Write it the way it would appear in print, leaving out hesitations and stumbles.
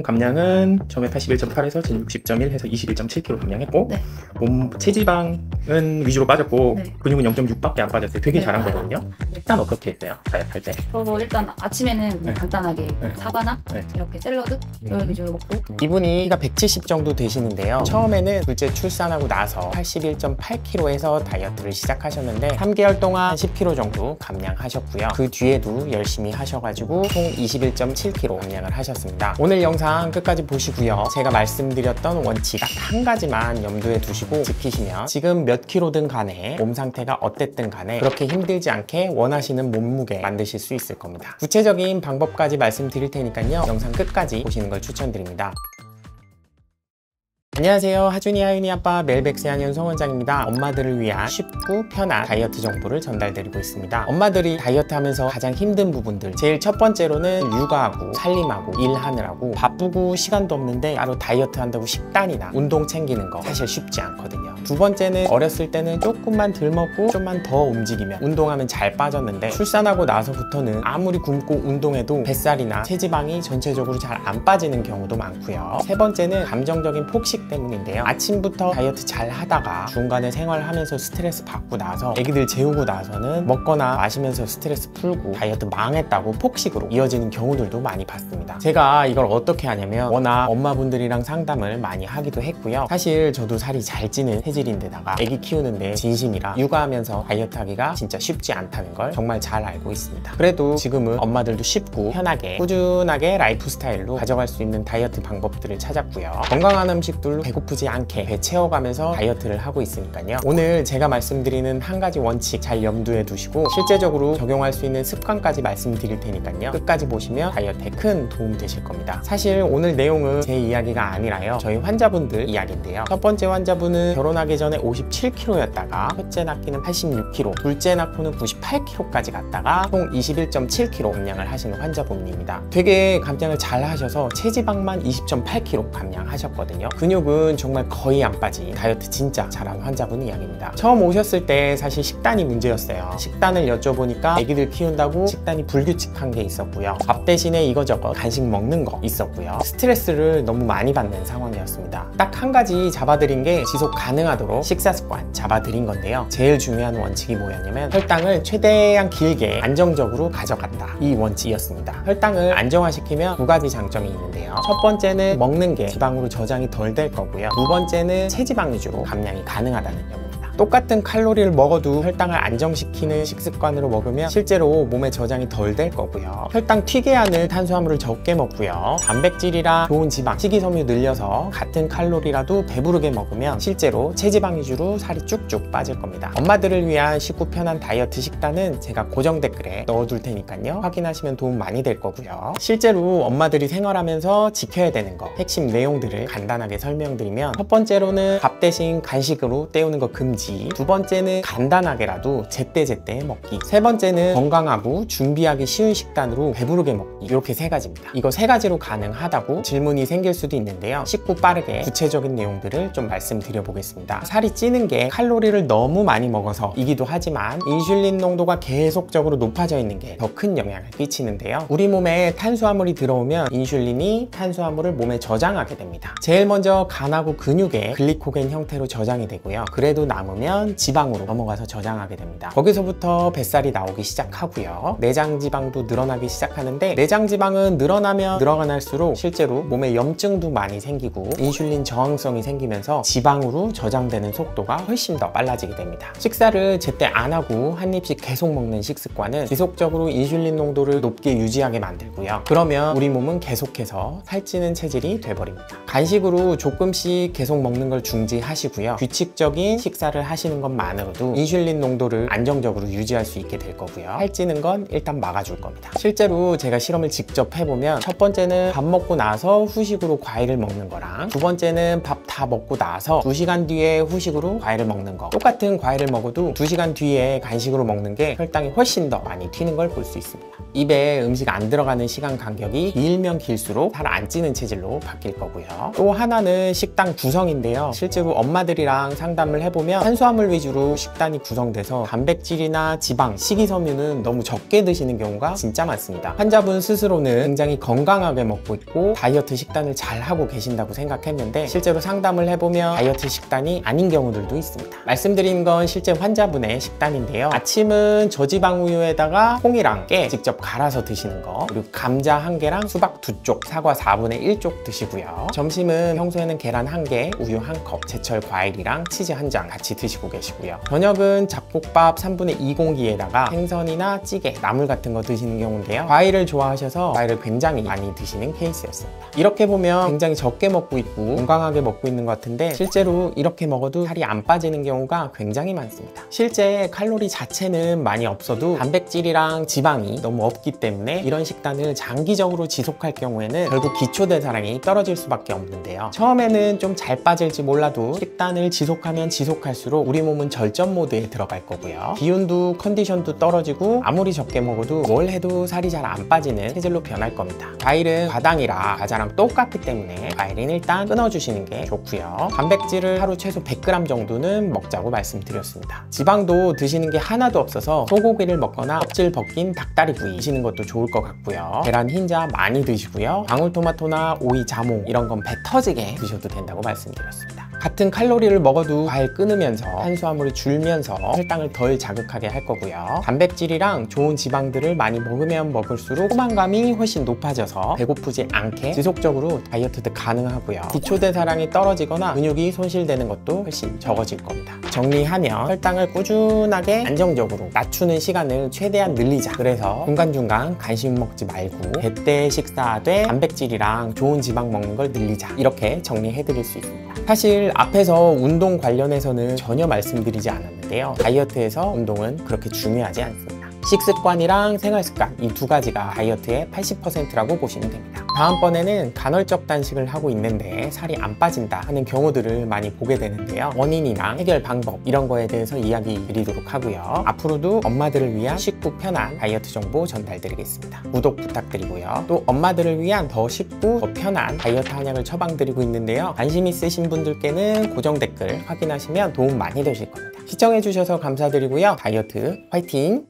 감량은 처음에 81.8에서 지금 60.1 해서 21.7kg 감량했고, 네. 몸 체지방은 위주로 빠졌고, 네. 근육은 0.6밖에 안 빠졌어요. 되게 네. 잘한 거거든요. 일단 어떻게 했어요? 다이어트 할 때? 저도 일단 아침에는 네. 간단하게 네. 사과나 네. 이렇게 샐러드 이런 위주로 먹고, 이분이 키가 170 정도 되시는데요. 처음에는 둘째 출산하고 나서 81.8kg에서 다이어트를 시작하셨는데 3개월 동안 10kg 정도 감량하셨고요. 그 뒤에도 열심히 하셔가지고 총 21.7kg 감량을 하셨습니다. 오늘 영상 끝까지 보시고요. 제가 말씀드렸던 원칙 딱 한 가지만 염두에 두시고 지키시면 지금 몇 킬로든 간에 몸 상태가 어땠든 간에 그렇게 힘들지 않게 원하시는 몸무게 만드실 수 있을 겁니다. 구체적인 방법까지 말씀드릴 테니까요. 영상 끝까지 보시는 걸 추천드립니다. 안녕하세요. 하준이 하윤이 아빠 멜백스 한윤성 원장입니다. 엄마들을 위한 쉽고 편한 다이어트 정보를 전달드리고 있습니다. 엄마들이 다이어트 하면서 가장 힘든 부분들, 제일 첫 번째로는 육아하고 살림하고 일하느라고 바쁘고 시간도 없는데 따로 다이어트 한다고 식단이나 운동 챙기는 거 사실 쉽지 않거든요. 두 번째는 어렸을 때는 조금만 덜 먹고 좀만 더 움직이면 운동하면 잘 빠졌는데 출산하고 나서부터는 아무리 굶고 운동해도 뱃살이나 체지방이 전체적으로 잘 안 빠지는 경우도 많고요. 세 번째는 감정적인 폭식 때문인데요. 아침부터 다이어트 잘 하다가 중간에 생활하면서 스트레스 받고 나서 애기들 재우고 나서는 먹거나 마시면서 스트레스 풀고 다이어트 망했다고 폭식으로 이어지는 경우들도 많이 봤습니다. 제가 이걸 어떻게 하냐면 워낙 엄마분들이랑 상담을 많이 하기도 했고요. 사실 저도 살이 잘 찌는 체질인데다가 애기 키우는데 진심이라 육아하면서 다이어트 하기가 진짜 쉽지 않다는 걸 정말 잘 알고 있습니다. 그래도 지금은 엄마들도 쉽고 편하게 꾸준하게 라이프 스타일로 가져갈 수 있는 다이어트 방법들을 찾았고요. 건강한 음식들로 배고프지 않게 배 채워가면서 다이어트를 하고 있으니까요. 오늘 제가 말씀드리는 한 가지 원칙 잘 염두에 두시고 실제적으로 적용할 수 있는 습관까지 말씀드릴 테니까요. 끝까지 보시면 다이어트에 큰 도움 되실 겁니다. 사실 오늘 내용은 제 이야기가 아니라요. 저희 환자분들 이야기인데요. 첫 번째 환자분은 결혼하기 전에 57kg였다가 첫째 낳기는 86kg, 둘째 낳고는 98kg까지 갔다가 총 21.7kg 감량을 하시는 환자분입니다. 되게 감량을 잘 하셔서 체지방만 20.8kg 감량하셨거든요. 근육은 정말 거의 안 빠진 다이어트 진짜 잘한 환자분 이야기입니다. 처음 오셨을 때 사실 식단이 문제였어요. 식단을 여쭤보니까 애기들 키운다고 식단이 불규칙한 게 있었고요. 밥 대신에 이거저거 간식 먹는 거 있었고요. 스트레스를 너무 많이 받는 상황이었습니다. 딱 한 가지 잡아드린 게 지속 가능하도록 식사 습관 잡아드린 건데요. 제일 중요한 원칙이 뭐였냐면 혈당을 최대한 길게 안정적으로 가져간다. 이 원칙이었습니다. 혈당을 안정화시키면 두 가지 장점이 있는데요. 첫 번째는 먹는 게 지방으로 저장이 덜 될 거고요. 두 번째는 체지방 위주로 감량이 가능하다는 점입니다. 똑같은 칼로리를 먹어도 혈당을 안정시키는 식습관으로 먹으면 실제로 몸에 저장이 덜 될 거고요. 혈당 튀게 하는 탄수화물을 적게 먹고요. 단백질이랑 좋은 지방, 식이섬유 늘려서 같은 칼로리라도 배부르게 먹으면 실제로 체지방 위주로 살이 쭉쭉 빠질 겁니다. 엄마들을 위한 쉽고 편한 다이어트 식단은 제가 고정 댓글에 넣어둘 테니까요. 확인하시면 도움 많이 될 거고요. 실제로 엄마들이 생활하면서 지켜야 되는 거 핵심 내용들을 간단하게 설명드리면 첫 번째로는 밥 대신 간식으로 때우는 거 금지, 두 번째는 간단하게라도 제때제때 먹기, 세 번째는 건강하고 준비하기 쉬운 식단으로 배부르게 먹기, 이렇게 세 가지입니다. 이거 세 가지로 가능하다고 질문이 생길 수도 있는데요. 쉽고 빠르게 구체적인 내용들을 좀 말씀드려 보겠습니다. 살이 찌는 게 칼로리를 너무 많이 먹어서이기도 하지만 인슐린 농도가 계속적으로 높아져 있는 게 더 큰 영향을 끼치는데요. 우리 몸에 탄수화물이 들어오면 인슐린이 탄수화물을 몸에 저장하게 됩니다. 제일 먼저 간하고 근육에 글리코겐 형태로 저장이 되고요. 그래도 남으면 지방으로 넘어가서 저장하게 됩니다. 거기서부터 뱃살이 나오기 시작하고요. 내장 지방도 늘어나기 시작하는데 내장 지방은 늘어나면 늘어날수록 실제로 몸에 염증도 많이 생기고 인슐린 저항성이 생기면서 지방으로 저장되는 속도가 훨씬 더 빨라지게 됩니다. 식사를 제때 안 하고 한 입씩 계속 먹는 식습관은 지속적으로 인슐린 농도를 높게 유지하게 만들고요. 그러면 우리 몸은 계속해서 살찌는 체질이 돼버립니다. 간식으로 조금씩 계속 먹는 걸 중지하시고요. 규칙적인 식사를 하시는 것만으로도 인슐린 농도를 안정적으로 유지할 수 있게 될 거고요. 살찌는 건 일단 막아줄 겁니다. 실제로 제가 실험을 직접 해보면 첫 번째는 밥 먹고 나서 후식으로 과일을 먹는 거랑 두 번째는 밥 다 먹고 나서 2시간 뒤에 후식으로 과일을 먹는 거, 똑같은 과일을 먹어도 2시간 뒤에 간식으로 먹는 게 혈당이 훨씬 더 많이 튀는 걸 볼 수 있습니다. 입에 음식 안 들어가는 시간 간격이 길면 길수록 살 안 찌는 체질로 바뀔 거고요. 또 하나는 식단 구성인데요. 실제로 엄마들이랑 상담을 해보면 탄수화물 위주로 식단이 구성돼서 단백질이나 지방, 식이섬유는 너무 적게 드시는 경우가 진짜 많습니다. 환자분 스스로는 굉장히 건강하게 먹고 있고 다이어트 식단을 잘 하고 계신다고 생각했는데 실제로 상담을 해보면 다이어트 식단이 아닌 경우들도 있습니다. 말씀드린 건 실제 환자분의 식단인데요. 아침은 저지방 우유에다가 콩이랑 깨 직접 갈아서 드시는 거, 그리고 감자 1개랑 수박 2쪽, 사과 4분의 1쪽 드시고요. 점심은 평소에는 계란 1개, 우유 1컵, 제철 과일이랑 치즈 1장 같이 드시고 계시고요. 저녁은 잡곡밥 3분의 2 공기에다가 생선이나 찌개, 나물 같은 거 드시는 경우인데요. 과일을 좋아하셔서 과일을 굉장히 많이 드시는 케이스였습니다. 이렇게 보면 굉장히 적게 먹고 있고 건강하게 먹고 있는 것 같은데 실제로 이렇게 먹어도 살이 안 빠지는 경우가 굉장히 많습니다. 실제 칼로리 자체는 많이 없어도 단백질이랑 지방이 너무 없기 때문에 이런 식단을 장기적으로 지속할 경우에는 결국 기초대사량이 떨어질 수밖에 없는데요. 처음에는 좀 잘 빠질지 몰라도 식단을 지속하면 지속할수록 우리 몸은 절전 모드에 들어갈 거고요. 기운도 컨디션도 떨어지고 아무리 적게 먹어도 뭘 해도 살이 잘 안 빠지는 체질로 변할 겁니다. 과일은 과당이라 과자랑 똑같기 때문에 과일은 일단 끊어주시는 게 좋고요. 단백질을 하루 최소 100g 정도는 먹자고 말씀드렸습니다. 지방도 드시는 게 하나도 없어서 소고기를 먹거나 껍질 벗긴 닭다리구이 드시는 것도 좋을 것 같고요. 계란 흰자 많이 드시고요. 방울토마토나 오이, 자몽 이런 건 배 터지게 드셔도 된다고 말씀드렸습니다. 같은 칼로리를 먹어도 과일 끊으면서 탄수화물을 줄면서 혈당을 덜 자극하게 할 거고요. 단백질이랑 좋은 지방들을 많이 먹으면 먹을수록 포만감이 훨씬 높아져서 배고프지 않게 지속적으로 다이어트도 가능하고요. 기초대사량이 떨어지거나 근육이 손실되는 것도 훨씬 적어질 겁니다. 정리하면 혈당을 꾸준하게 안정적으로 낮추는 시간을 최대한 늘리자. 그래서 중간중간 간식 먹지 말고 제때 식사하되 단백질이랑 좋은 지방 먹는 걸 늘리자. 이렇게 정리해 드릴 수 있습니다. 사실 앞에서 운동 관련해서는 전혀 말씀드리지 않았는데요. 다이어트에서 운동은 그렇게 중요하지 않습니다. 식습관이랑 생활습관 이 두 가지가 다이어트의 80%라고 보시면 됩니다. 다음번에는 간헐적 단식을 하고 있는데 살이 안 빠진다 하는 경우들을 많이 보게 되는데요. 원인이나 해결 방법 이런 거에 대해서 이야기 드리도록 하고요. 앞으로도 엄마들을 위한 쉽고 편한 다이어트 정보 전달드리겠습니다. 구독 부탁드리고요. 또 엄마들을 위한 더 쉽고 더 편한 다이어트 한약을 처방드리고 있는데요. 관심 있으신 분들께는 고정 댓글 확인하시면 도움 많이 되실 겁니다. 시청해주셔서 감사드리고요. 다이어트 화이팅!